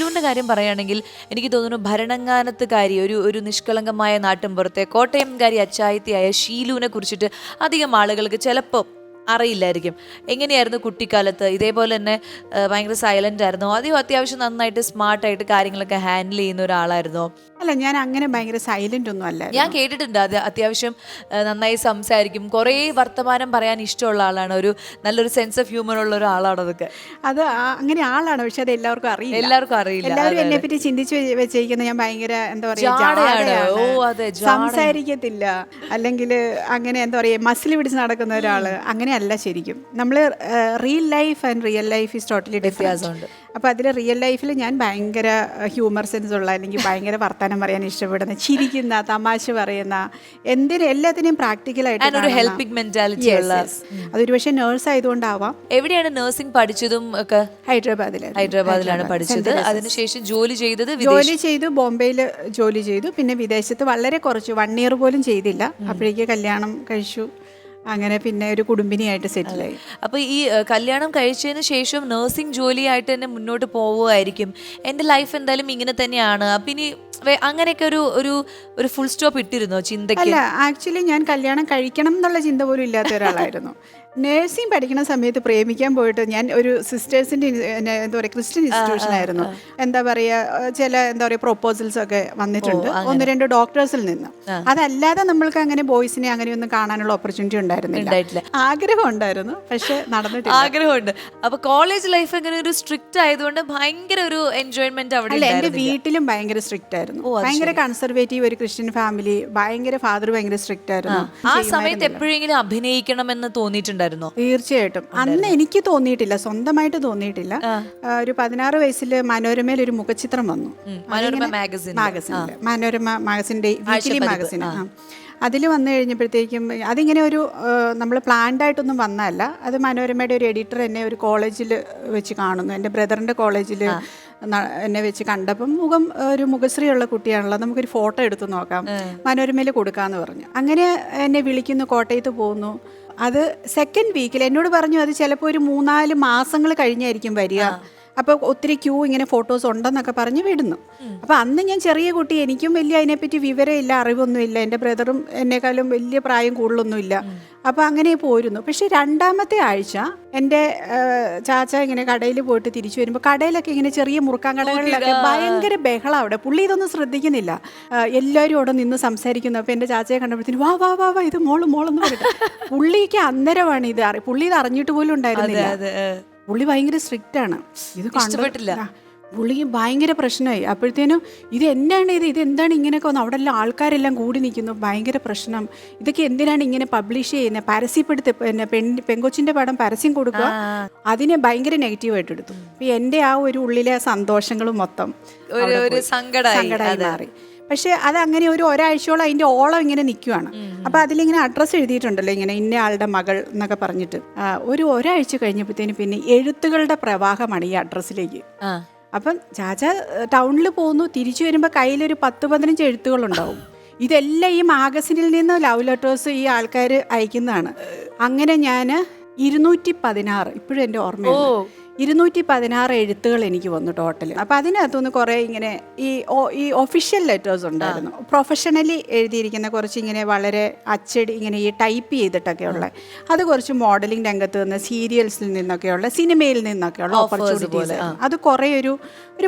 ഷീലുവിൻ്റെ കാര്യം പറയുകയാണെങ്കിൽ എനിക്ക് തോന്നുന്നു ഭരണങ്ങാനത്തുകാരി ഒരു നിഷ്കളങ്കമായ നാട്ടിൻപുറത്തെ കോട്ടയംകാരി അച്ചായത്തിയായ ഷീലുവിനെ കുറിച്ചിട്ട് അധികം ആളുകൾക്ക് ചിലപ്പോൾ അറിയില്ലായിരിക്കും. എങ്ങനെയായിരുന്നു കുട്ടിക്കാലത്ത്? ഇതേപോലെ തന്നെ ഭയങ്കര സൈലന്റ് ആയിരുന്നു? ആദ്യം അത്യാവശ്യം നന്നായിട്ട് സ്മാർട്ടായിട്ട് കാര്യങ്ങളൊക്കെ ഹാൻഡിൽ ചെയ്യുന്ന ഒരാളായിരുന്നോ? അല്ല, ഞാൻ അങ്ങനെ ഭയങ്കര സൈലന്റ് ഒന്നും അല്ല. ഞാൻ കേട്ടിട്ടുണ്ട് അത് അത്യാവശ്യം നന്നായി സംസാരിക്കും, കുറേ വർത്തമാനം പറയാൻ ഇഷ്ടമുള്ള ആളാണ്, നല്ലൊരു സെൻസ് ഓഫ് ഹ്യൂമർ ഉള്ള ഒരാളാണ്. അതൊക്കെ അത് അങ്ങനെ ആളാണ്, പക്ഷെ അത് എല്ലാവർക്കും അറിയില്ല. എല്ലാവരും എന്നെ പറ്റി ചിന്തിച്ച് വെച്ചിരിക്കുന്നത് ഞാൻ ഭയങ്കര എന്താ പറയാ, സംസാരിക്കത്തില്ല, അല്ലെങ്കിൽ അങ്ങനെ എന്താ പറയാ മസിൽ പിടിച്ച് നടക്കുന്ന ഒരാള്. അങ്ങനെയല്ല. ശരിക്കും നമ്മൾ real life and real life is totally different. അപ്പോൾ അതിൽ റിയൽ ലൈഫിൽ ഞാൻ ഭയങ്കര ഹ്യൂമർ സെൻസ് ഉള്ള, അല്ലെങ്കിൽ ഭയങ്കര വർത്തമാനം പറയാൻ ഇഷ്ടപ്പെടുന്ന, ചിരിക്കുന്ന, തമാശ പറയുന്ന, എല്ലാത്തിനെയും പ്രാക്ടിക്കലായിട്ട് ഹെൽപ്പിംഗ് മെന്റാലിറ്റി ഉള്ള. അതൊരു പക്ഷേ നേഴ്സ് ആയതുകൊണ്ടാവാം. എവിടെയാണ് നഴ്സിംഗ് പഠിച്ചതും ഒക്കെ? ഹൈദരാബാദിലാണ് പഠിച്ചത്. അതിനുശേഷം ജോലി ചെയ്തു, ബോംബെയിൽ ജോലി ചെയ്തു. പിന്നെ വിദേശത്ത് വളരെ കുറച്ച്, 1 year പോലും ചെയ്തില്ല. അപ്പോഴേക്ക് കല്യാണം കഴിച്ചു. അങ്ങനെ പിന്നെ ഒരു കുടുംബിനിയായിട്ട് സെറ്റിലായി. അപ്പോൾ ഈ കല്യാണം കഴിച്ചതിന് ശേഷം നഴ്സിംഗ് ജോലിയായിട്ട് തന്നെ മുന്നോട്ട് പോവുമായിരിക്കും. എൻ്റെ ലൈഫ് എന്തായാലും ഇങ്ങനെ തന്നെയാണ്, അപ്പം ഇനി അങ്ങനെയൊക്കെ ഒരു ഫുൾ സ്റ്റോപ്പ് ഇട്ടിരുന്നോ ചിന്തയ്ക്ക്? അല്ല, ആക്ച്വലി ഞാൻ കല്യാണം കഴിക്കണം എന്നുള്ള ചിന്ത പോലും ഇല്ലാത്ത ഒരാളായിരുന്നു. നേഴ്സിംഗ് പഠിക്കുന്ന സമയത്ത് പ്രേമിക്കാൻ പോയിട്ട് ഞാൻ ഒരു സിസ്റ്റേഴ്സിൻ്റെ എന്താ പറയുക ക്രിസ്ത്യൻ ഇൻസ്റ്റിറ്റ്യൂഷനായിരുന്നു. എന്താ പറയുക, ചില എന്താ പറയുക പ്രൊപ്പോസൽസ് ഒക്കെ വന്നിട്ടുണ്ട് 1-2 ഡോക്ടേഴ്സിൽ നിന്ന്. അതല്ലാതെ നമ്മൾക്ക് അങ്ങനെ ബോയ്സിനെ അങ്ങനെയൊന്നും കാണാനുള്ള ഓപ്പർച്യൂണിറ്റി ഉണ്ടായിരുന്നില്ല. ആഗ്രഹം ഉണ്ടായിരുന്നു, പക്ഷെ നടന്നിട്ടില്ല. ആഗ്രഹമുണ്ട്. അപ്പൊ കോളേജ് ലൈഫ് അങ്ങനെ ഒരു സ്ട്രിക്റ്റ് ആയതുകൊണ്ട് ഭയങ്കര ഒരു എൻജോയ്മെന്റ് അവിടെ. അല്ല, എൻ്റെ വീട്ടിലും ഭയങ്കര സ്ട്രിക്റ്റ് ആയിരുന്നു. ഭയങ്കര കൺസർവേറ്റീവ് ഒരു ക്രിസ്ത്യൻ ഫാമിലി. ഭയങ്കര ഫാദർ ഭയങ്കര സ്ട്രിക്റ്റ് ആയിരുന്നു. ആ സമയത്ത് എപ്പോഴെങ്കിലും അഭിനയിക്കണമെന്ന് തോന്നിയിട്ടുണ്ടായിരുന്നു? തീർച്ചയായിട്ടും. അന്ന് എനിക്ക് തോന്നിയിട്ടില്ല, സ്വന്തമായിട്ട് തോന്നിയിട്ടില്ല. ഒരു 16 വയസ്സിൽ മനോരമയിൽ ഒരു മുഖചിത്രം വന്നു. മനോരമ മാഗസിൻ്റെ വീക്കിലി മാഗസിൻ. അതിൽ വന്നു കഴിഞ്ഞപ്പോഴത്തേക്കും അതിങ്ങനെ നമ്മൾ പ്ലാൻഡ് ആയിട്ടൊന്നും വന്നതല്ല. അത് മനോരമയുടെ ഒരു എഡിറ്റർ എന്നെ ഒരു കോളേജിൽ വെച്ച് കാണുന്നു. എൻ്റെ ബ്രദറിൻ്റെ കോളേജിൽ എന്നെ വെച്ച് കണ്ടപ്പം മുഖശ്രീ ഉള്ള കുട്ടിയാണല്ലോ, നമുക്കൊരു ഫോട്ടോ എടുത്ത് നോക്കാം, മനോരമയിൽ കൊടുക്കാമെന്ന് പറഞ്ഞു. അങ്ങനെ എന്നെ വിളിക്കുന്നു, കോട്ടയത്ത് പോകുന്നു. അത് സെക്കൻഡ് വീക്കിൽ എന്നോട് പറഞ്ഞു അത് ചിലപ്പോൾ ഒരു 3-4 മാസങ്ങൾ കഴിഞ്ഞായിരിക്കും വരിക. അപ്പോൾ ഒത്തിരി ക്യൂ ഇങ്ങനെ ഫോട്ടോസ് ഉണ്ടെന്നൊക്കെ പറഞ്ഞ് വിടുന്നു. അപ്പോൾ അന്ന് ഞാൻ ചെറിയ കുട്ടി, എനിക്കും വലിയ അതിനെപ്പറ്റി വിവരമില്ല, അറിവൊന്നുമില്ല. എൻ്റെ ബ്രദറും എന്നെക്കാളും വലിയ പ്രായം കൂടുതലൊന്നുമില്ല. അപ്പോൾ അങ്ങനെ പോയിരുന്നു. പക്ഷേ 2ാമത്തെ ആഴ്ച എൻ്റെ ചാച്ച ഇങ്ങനെ കടയിൽ പോയിട്ട് തിരിച്ചു വരുമ്പോൾ കടയിലൊക്കെ ഇങ്ങനെ ചെറിയ മുറുക്കാൻ കടകളിലൊക്കെ ഭയങ്കര ബഹളം. അവിടെ പുള്ളി ഇതൊന്നും ശ്രദ്ധിക്കുന്നില്ല. എല്ലാവരും അവിടെ നിന്ന് സംസാരിക്കുന്നു. അപ്പോൾ എൻ്റെ ചാച്ചയെ കണ്ടപ്പോഴത്തേന് വാ വാ വാ വാ ഇത് മോളെന്ന് പറഞ്ഞിട്ട് പുള്ളിക്ക് അന്നേരമാണ് പുള്ളി ഇത് അറിഞ്ഞിട്ട് പോലും ഉണ്ടായിരുന്നില്ല. പുള്ളി ഭയങ്കര സ്ട്രിക്റ്റ് ആണ്. ഇത് കണ്ടിട്ടില്ല. പുള്ളിക്ക് ഭയങ്കര പ്രശ്നമായി. അപ്പോഴത്തേനും ഇത് എന്താണ് ഇങ്ങനെയൊക്കെ വന്നു? അവിടെ എല്ലാം ആൾക്കാരെല്ലാം കൂടി നിൽക്കുന്നു, ഭയങ്കര പ്രശ്നം. ഇതൊക്കെ എന്തിനാണ് ഇങ്ങനെ പബ്ലിഷ് ചെയ്യുന്നത്? പരസ്യപ്പെടുത്തി പെങ്കൊച്ചിൻ്റെ പടം പരസ്യം കൊടുക്കുക. അതിനെ ഭയങ്കര നെഗറ്റീവായിട്ട് എടുത്തു. അപ്പോൾ എൻ്റെ ആ ഒരു ഉള്ളിലെ സന്തോഷങ്ങളും മൊത്തം സങ്കടമായി മാറി. പക്ഷേ അതങ്ങനെ ഒരാഴ്ചയോളം അതിൻ്റെ ഓളം ഇങ്ങനെ നിൽക്കുവാണ്. അപ്പോൾ അതിലിങ്ങനെ അഡ്രസ്സ് എഴുതിയിട്ടുണ്ടല്ലോ, ഇങ്ങനെ ഇന്ന ആളുടെ മകൾ എന്നൊക്കെ പറഞ്ഞിട്ട്. ഒരാഴ്ച കഴിഞ്ഞപ്പോഴത്തേന് പിന്നെ എഴുത്തുകളുടെ പ്രവാഹമാണ് ഈ അഡ്രസ്സിലേക്ക്. അപ്പം ചാച്ച ടൗണിൽ പോകുന്നു, തിരിച്ചു വരുമ്പോൾ കയ്യിലൊരു 10-15 എഴുത്തുകളുണ്ടാവും. ഇതെല്ലാം ഈ മാഗസിനിൽ നിന്ന് ലവ് ലെറ്റേഴ്സ് ഈ ആൾക്കാർ അയക്കുന്നതാണ്. അങ്ങനെ ഞാൻ 216, ഇപ്പോഴും എൻ്റെ ഓർമ്മയുണ്ട്, 216 എഴുത്തുകൾ എനിക്ക് വന്നു ടോട്ടൽ. അപ്പോൾ അതിനകത്തുനിന്ന് കുറേ ഇങ്ങനെ ഈ ഒഫീഷ്യൽ ലെറ്റേഴ്സ് ഉണ്ടായിരുന്നു. പ്രൊഫഷണലി എഴുതിയിരിക്കുന്ന കുറച്ച് ഇങ്ങനെ വളരെ അച്ചടി ഇങ്ങനെ ഈ ടൈപ്പ് ചെയ്തിട്ടൊക്കെ ഉള്ള, അത് കുറച്ച് മോഡലിംഗ് രംഗത്ത് നിന്ന്, സീരിയൽസിൽ നിന്നൊക്കെയുള്ള, സിനിമയിൽ നിന്നൊക്കെയുള്ള ഓപ്പർച്യൂണിറ്റീസ്. അത് കുറേ ഒരു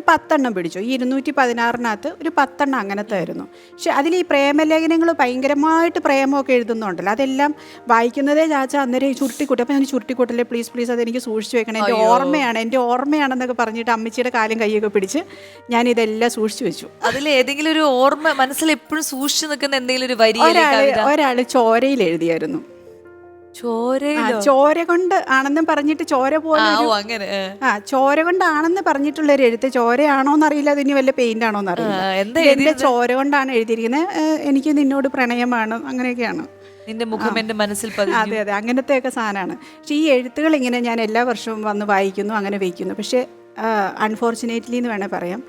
10 പിടിച്ചു. ഈ 216-നകത്ത് ഒരു 10 അങ്ങനത്തെ ആയിരുന്നു. പക്ഷെ അതിൽ ഈ പ്രേമലേഖനങ്ങൾ ഭയങ്കരമായിട്ട് പ്രേമമൊക്കെ എഴുതുന്നുണ്ടല്ലോ, അതെല്ലാം വായിക്കുന്നതേ ചാച്ച അന്നേരം ചുരുട്ടിക്കൂട്ടി. അപ്പോൾ ഞാൻ ചുരുട്ടിക്കൂട്ടല്ലേ പ്ലീസ് അതെനിക്ക് സൂക്ഷിച്ചു വെക്കണം, എൻ്റെ ഓർമ്മയാണെന്നൊക്കെ പറഞ്ഞിട്ട് അമ്മച്ചിയുടെ കാലും കൈയൊക്കെ പിടിച്ച് ഞാനിതെല്ലാം സൂക്ഷിച്ചു വെച്ചു. അതിൽ ഏതെങ്കിലും ഒരു ഓർമ്മ മനസ്സിൽ എപ്പോഴും സൂക്ഷിച്ചു നിൽക്കുന്ന എന്തെങ്കിലും ഒരു വരി? ഒരാള് ചോരയിൽ എഴുതിയായിരുന്നു. ചോര കൊണ്ട് ആണെന്നും പറഞ്ഞിട്ട് ചോര പോലെ ചോര കൊണ്ടാണെന്ന് പറഞ്ഞിട്ടുള്ളൊരു എഴുത്ത്. ചോരയാണോന്നറിയില്ല, അതിന് വല്ല പെയിന്റ് ആണോന്നറിയില്ല. എന്റെ ചോര കൊണ്ടാണ് എഴുതിയിരിക്കുന്നത്, എനിക്ക് നിന്നോട് പ്രണയമാണ്, അങ്ങനെയൊക്കെയാണ്. നിന്റെ മുഖം എൻ്റെ മനസ്സിൽ പതിഞ്ഞു. അതെ അങ്ങനത്തെയൊക്കെ സാധനമാണ്. പക്ഷെ ഈ എഴുത്തുകൾ ഇങ്ങനെ ഞാൻ എല്ലാ വർഷവും വന്ന് വായിക്കുന്നു, അങ്ങനെ വയ്ക്കുന്നു. പക്ഷേ അൺഫോർച്ചുനേറ്റ്ലി എന്ന് വേണേൽ പറയാം,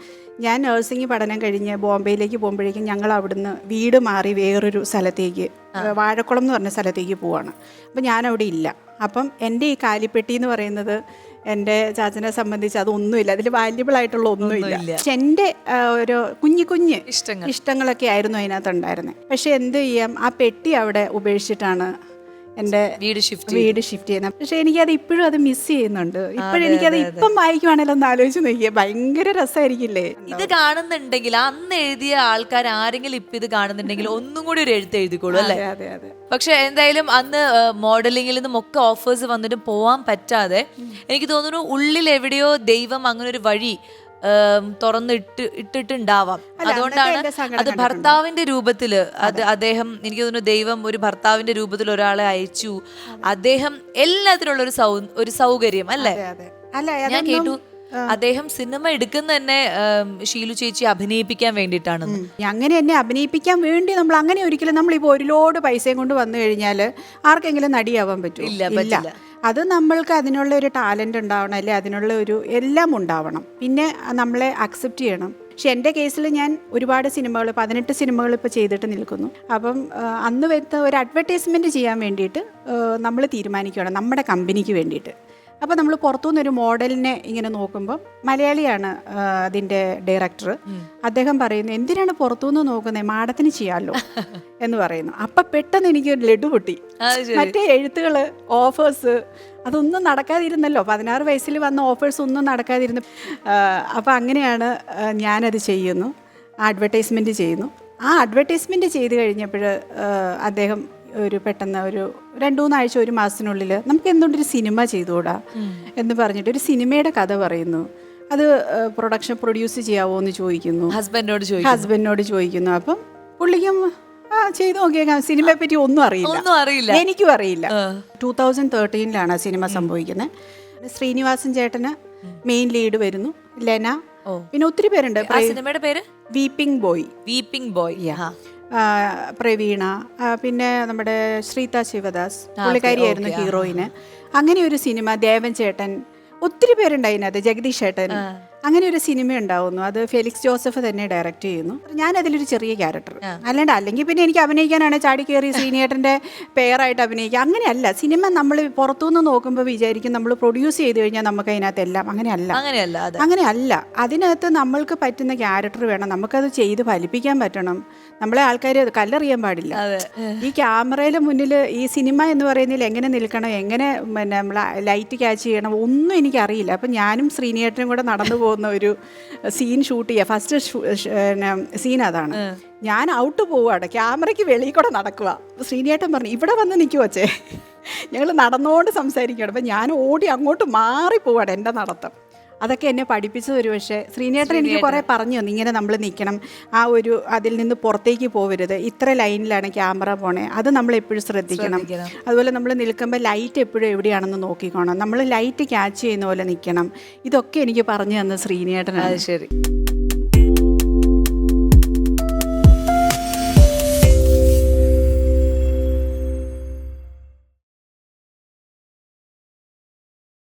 ഞാൻ നഴ്സിംഗ് പഠനം കഴിഞ്ഞ് ബോംബെയിലേക്ക് പോകുമ്പോഴേക്കും ഞങ്ങൾ അവിടുന്ന് വീട് മാറി വേറൊരു സ്ഥലത്തേക്ക്, വാഴക്കുളം എന്ന് പറഞ്ഞ സ്ഥലത്തേക്ക് പോവാണ്. അപ്പം ഞാനവിടെ ഇല്ല. അപ്പം എൻ്റെ ഈ കാലിപ്പെട്ടി എന്ന് പറയുന്നത് എൻ്റെ ചാച്ചനെ സംബന്ധിച്ച് അതൊന്നുമില്ല, അതിൽ വാല്യബിൾ ആയിട്ടുള്ള ഒന്നുമില്ല. പക്ഷെ എൻ്റെ ഒരു കുഞ്ഞു കുഞ്ഞ് ഇഷ്ടങ്ങളൊക്കെ ആയിരുന്നു അതിനകത്ത് ഉണ്ടായിരുന്നത്. പക്ഷെ എന്ത് ചെയ്യാം, ആ പെട്ടി അവിടെ ഉപേക്ഷിച്ചിട്ടാണ് എൻ്റെ വീട് ഷിഫ്റ്റ് ചെയ്യുന്നത്. പക്ഷെ എനിക്കത് ഇപ്പോഴും അത് മിസ് ചെയ്യുന്നുണ്ട്. ഇപ്പോഴും എനിക്കത് ഇപ്പം വായിക്കുവാണെങ്കിലും ഒന്ന് ആലോചിച്ച് നോക്കിയേ, ഭയങ്കര രസമായിരിക്കില്ലേ. ഇത് കാണുന്നുണ്ടെങ്കിൽ അന്ന് എഴുതിയ ആൾക്കാർ ആരെങ്കിലും ഇപ്പൊ ഇത് കാണുന്നുണ്ടെങ്കിൽ ഒന്നും കൂടി ഒരു എഴുത്ത് എഴുതിക്കോളൂ അല്ലേ? അതെ അതെ. പക്ഷെ എന്തായാലും അന്ന് മോഡലിംഗിൽ നിന്നും ഒക്കെ ഓഫേഴ്സ് വന്നിട്ട് പോവാൻ പറ്റാതെ എനിക്ക് തോന്നുന്നു ഉള്ളിൽ എവിടെയോ ദൈവം അങ്ങനെ ഒരു വഴി ഇട്ടിട്ടുണ്ടാവാം. അതുകൊണ്ടാണ് അത് ഭർത്താവിന്റെ രൂപത്തില് അദ്ദേഹം, എനിക്ക് തോന്നുന്നു ദൈവം ഒരു ഭർത്താവിന്റെ രൂപത്തിൽ ഒരാളെ അയച്ചു. അദ്ദേഹം എല്ലാത്തിനുള്ള ഒരു സൗകര്യം അല്ലേ? ഞാൻ കേട്ടു അദ്ദേഹം സിനിമ എടുക്കുന്ന തന്നെ ഷീലു ചേച്ചി അഭിനയിപ്പിക്കാൻ വേണ്ടിയിട്ടാണ്. അങ്ങനെ എന്നെ അഭിനയിപ്പിക്കാൻ വേണ്ടി നമ്മൾ അങ്ങനെ ഒരിക്കലും, നമ്മളിപ്പോൾ ഒരു ലോഡ് പൈസയും കൊണ്ട് വന്നു കഴിഞ്ഞാൽ ആർക്കെങ്കിലും നടിയാവാൻ പറ്റുമോ? ഇല്ല. അത് നമ്മൾക്ക് അതിനുള്ള ഒരു ടാലൻ്റ് ഉണ്ടാവണം, അല്ലെ അതിനുള്ള ഒരു എല്ലാം ഉണ്ടാവണം. പിന്നെ നമ്മളെ അക്സെപ്റ്റ് ചെയ്യണം. പക്ഷെ എൻ്റെ കേസിൽ ഞാൻ ഒരുപാട് സിനിമകൾ 18 സിനിമകൾ ഇപ്പോൾ ചെയ്തിട്ട് നിൽക്കുന്നു. അപ്പം അന്ന് വരുന്ന ഒരു അഡ്വർടൈസ്മെൻറ്റ് ചെയ്യാൻ വേണ്ടിയിട്ട് നമ്മൾ തീരുമാനിക്കുകയാണ് നമ്മുടെ കമ്പനിക്ക് വേണ്ടിയിട്ട്. അപ്പോൾ നമ്മൾ പുറത്തുനിന്നൊരു മോഡലിനെ ഇങ്ങനെ നോക്കുമ്പോൾ, മലയാളിയാണ് അതിൻ്റെ ഡയറക്ടർ. അദ്ദേഹം പറയുന്നു, എന്തിനാണ് പുറത്തുനിന്ന് നോക്കുന്നത്, മാഡത്തിന് ചെയ്യാമല്ലോ എന്ന് പറയുന്നു. അപ്പം പെട്ടെന്ന് എനിക്ക് ഒരു ലഡു പൊട്ടി. മറ്റേ എഴുത്തുകൾ, ഓഫേഴ്സ് അതൊന്നും നടക്കാതിരുന്നല്ലോ. 16 വയസ്സിൽ വന്ന ഓഫേഴ്സ് ഒന്നും നടക്കാതിരുന്നു. അപ്പോൾ അങ്ങനെയാണ് ഞാനത് ചെയ്യുന്നു, അഡ്വർടൈസ്മെൻറ്റ് ചെയ്യുന്നു. ആ അഡ്വർടൈസ്മെൻറ്റ് ചെയ്ത് കഴിഞ്ഞപ്പോൾ അദ്ദേഹം പെട്ടെന്ന് ഒരു 2-3 ആഴ്ച, ഒരു മാസത്തിനുള്ളിൽ നമുക്ക് എന്തുകൊണ്ടൊരു സിനിമ ചെയ്തുകൂടാ എന്ന് പറഞ്ഞിട്ട് ഒരു സിനിമയുടെ കഥ പറയുന്നു. അത് പ്രൊഡ്യൂസ് ചെയ്യാവോ എന്ന് ചോദിക്കുന്നു, ഹസ്ബൻഡിനോട് ചോദിക്കുന്നു. അപ്പം പുള്ളിക്കും ചെയ്തു നോക്കിയേക്കാം, സിനിമയെ പറ്റി ഒന്നും അറിയില്ല, എനിക്കും അറിയില്ല. 2013 ആ സിനിമ സംഭവിക്കുന്നത്. ശ്രീനിവാസൻ ചേട്ടന് മെയിൻ ലീഡ് വരുന്നു, ലെന, പിന്നെ ഒത്തിരി പേരുണ്ട്. സിനിമയുടെ പേര് വീപ്പിംഗ് ബോയ്. പ്രവീണ, പിന്നെ നമ്മുടെ ശ്രീത ശിവദാസ്, പുള്ളിക്കാരിയായിരുന്നു ഹീറോയിന്. അങ്ങനെ ഒരു സിനിമ, ദേവൻ ചേട്ടൻ, ഒത്തിരി പേരുണ്ട് അതിനകത്ത്, ജഗദീഷ് ചേട്ടൻ. അങ്ങനെ ഒരു സിനിമ ഉണ്ടാവുന്നു. അത് ഫെലിക്സ് ജോസഫ് തന്നെ ഡയറക്റ്റ് ചെയ്യുന്നു. ഞാനതിലൊരു ചെറിയ ക്യാരക്ടർ. അല്ലെങ്കിൽ പിന്നെ എനിക്ക് അഭിനയിക്കാനാണ് ചാടി കയറി ശ്രീനേട്ടൻ്റെ പെയറായിട്ട് അഭിനയിക്കുക. അങ്ങനെയല്ല. സിനിമ നമ്മൾ പുറത്തുനിന്ന് നോക്കുമ്പോൾ വിചാരിക്കും നമ്മൾ പ്രൊഡ്യൂസ് ചെയ്ത് കഴിഞ്ഞാൽ നമുക്ക് അതിനകത്ത് എല്ലാം. അങ്ങനെയല്ല. അതിനകത്ത് നമ്മൾക്ക് പറ്റുന്ന ക്യാരക്ടർ വേണം, നമുക്കത് ചെയ്ത് ഫലിപ്പിക്കാൻ പറ്റണം. നമ്മളെ ആൾക്കാർ കല്ലെറിയാൻ പാടില്ല. ഈ ക്യാമറയുടെ മുന്നിൽ ഈ സിനിമ എന്ന് പറയുന്നതിൽ എങ്ങനെ നിൽക്കണം, എങ്ങനെ പിന്നെ നമ്മൾ ലൈറ്റ് ക്യാച്ച് ചെയ്യണം, ഒന്നും എനിക്കറിയില്ല. അപ്പം ഞാനും ശ്രീനേട്ടനും കൂടെ നടന്നു പോകുന്ന ഒരു സീൻ ഷൂട്ട് ചെയ്യുക. ഫസ്റ്റ് സീൻ അതാണ്. ഞാൻ ഔട്ട് പോവുകയാണ്, ക്യാമറയ്ക്ക് വെളിയിൽ കൂടെ നടക്കുക. ശ്രീനേട്ടൻ പറഞ്ഞു, ഇവിടെ വന്ന് നിൽക്കുവച്ചേ. ഞങ്ങൾ നടന്നുകൊണ്ട് സംസാരിക്കുകയാണ്. അപ്പം ഞാൻ ഓടി അങ്ങോട്ട് മാറിപ്പോവാണ് എൻ്റെ നടത്തം. അതൊക്കെ എന്നെ പഠിപ്പിച്ചത് ഒരു പക്ഷേ ശ്രീനേട്ടൻ എനിക്ക് കുറേ പറഞ്ഞു തന്നു, ഇങ്ങനെ നമ്മൾ നിൽക്കണം, ആ ഒരു അതിൽ നിന്ന് പുറത്തേക്ക് പോകരുത്, ഇത്ര ലൈനിലാണ് ക്യാമറ പോണേ, അത് നമ്മൾ എപ്പോഴും ശ്രദ്ധിക്കണം. അതുപോലെ നമ്മൾ നിൽക്കുമ്പോൾ ലൈറ്റ് എപ്പോഴും എവിടെയാണെന്ന് നോക്കിക്കോണം, നമ്മൾ ലൈറ്റ് ക്യാച്ച് ചെയ്യുന്ന പോലെ നിൽക്കണം. ഇതൊക്കെ എനിക്ക് പറഞ്ഞു തന്ന ശ്രീനേട്ടനാണ്. ശരി.